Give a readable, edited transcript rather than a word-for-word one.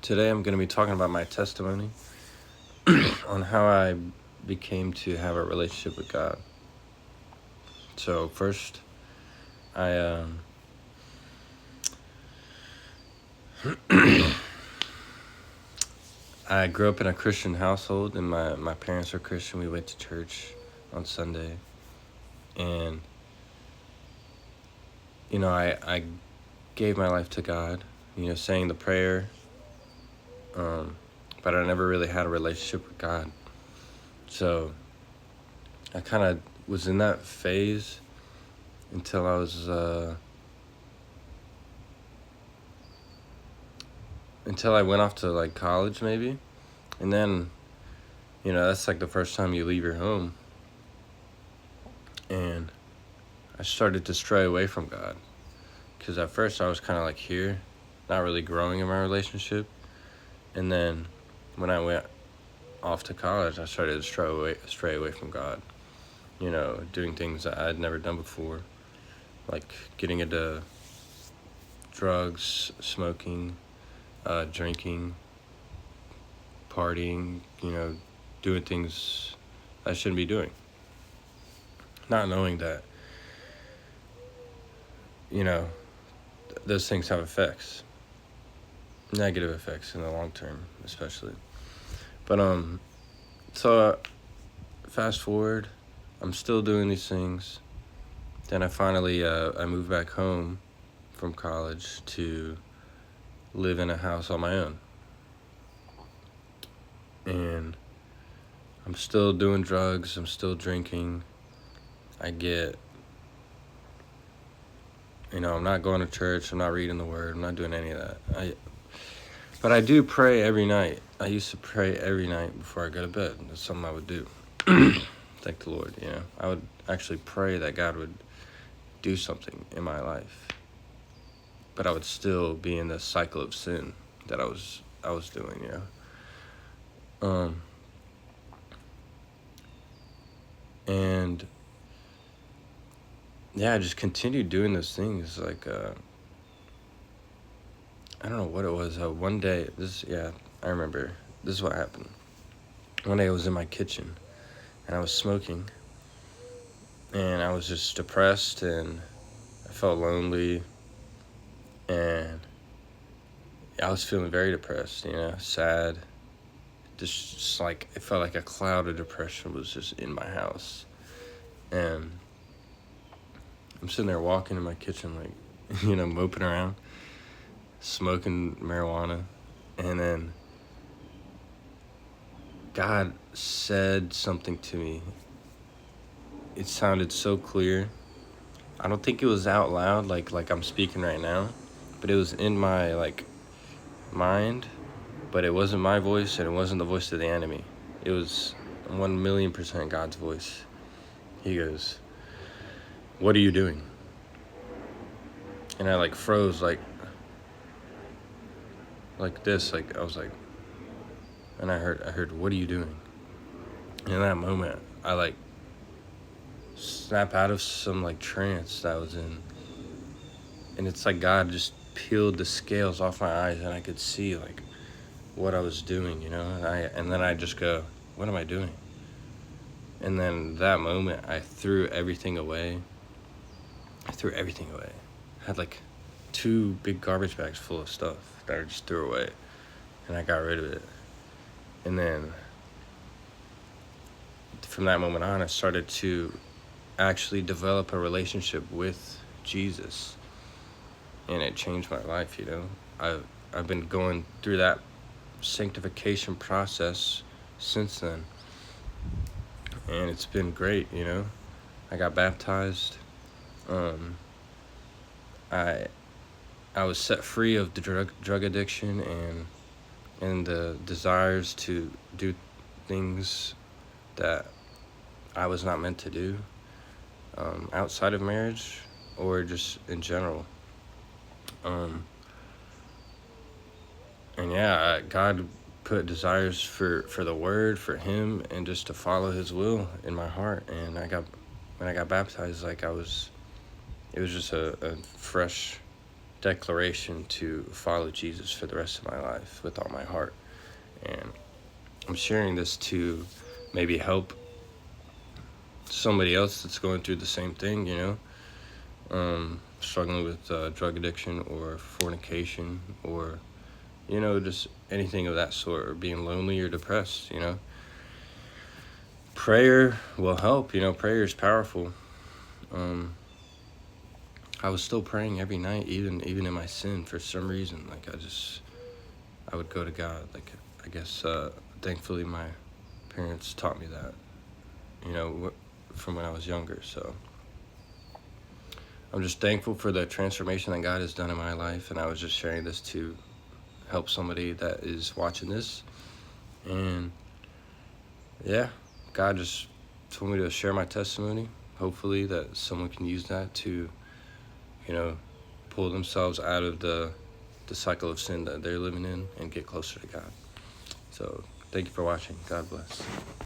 Today I'm going to be talking about my testimony on how I became to have a relationship with God. So first, I I grew up in a Christian household, and my parents are Christian. We went to church on Sunday, and I gave my life to God. Saying the prayer, but I never really had a relationship with God. So I kind of was in that phase until I was until I went off to like college maybe, and then that's like the first time you leave your home, and I started to stray away from God, because at first I was kind of like here, not really growing in my relationship, and then when I went off to college, I started to stray away from God, doing things that I'd never done before, like getting into drugs, smoking, drinking, partying, doing things I shouldn't be doing. Not knowing that, those things have effects, negative effects in the long term, especially. But so fast forward, I'm still doing these things. Then I finally I moved back home from college to live in a house on my own, and I'm still doing drugs. I'm still drinking. I'm not going to church. I'm not reading the word. I'm not doing any of that. But I do pray every night. I used to pray every night before I go to bed. That's something I would do. Thank the Lord, I would actually pray that God would do something in my life. But I would still be in the cycle of sin that I was doing, And yeah, I just continued doing those things. Like, I don't know what it was. One day, I remember. This is what happened. One day I was in my kitchen, and I was smoking, and I was just depressed, and I felt lonely, and I was feeling very depressed, sad. Just like, it felt like a cloud of depression was just in my house. And I'm sitting there walking in my kitchen, like, moping around, smoking marijuana. And then God said something to me. It sounded so clear. I don't think it was out loud, like I'm speaking right now, but it was in my, like, mind. But it wasn't my voice, and it wasn't the voice of the enemy. It was 1,000,000% God's voice. He goes, "What are you doing?" And I like froze, like this, like I was like, and I heard, "What are you doing?" And in that moment, I like snap out of some like trance that I was in, and it's like God just peeled the scales off my eyes, and I could see like what I was doing, and then I just go, "What am I doing?" And then that moment, I threw everything away. I had like 2 big garbage bags full of stuff that I just threw away, and I got rid of it. And then from that moment on, I started to actually develop a relationship with Jesus, and it changed my life. I've been going through that sanctification process since then, and it's been great. I got baptized. I was set free of the drug addiction and the desires to do things that I was not meant to do, outside of marriage or just in general. And yeah, God put desires for the word, for him, and just to follow his will in my heart. And when I got baptized, like it was just a fresh declaration to follow Jesus for the rest of my life with all my heart. And I'm sharing this to maybe help somebody else that's going through the same thing, struggling with drug addiction or fornication, or just anything of that sort, or being lonely or depressed. Prayer will help. Prayer is powerful. I was still praying every night, even in my sin. For some reason, like I would go to God. Like, I guess thankfully my parents taught me that, from when I was younger. So I'm just thankful for the transformation that God has done in my life, and I was just sharing this to help somebody that is watching this. And yeah, God just told me to share my testimony. Hopefully that someone can use that to, pull themselves out of the cycle of sin that they're living in and get closer to God. So thank you for watching. God bless.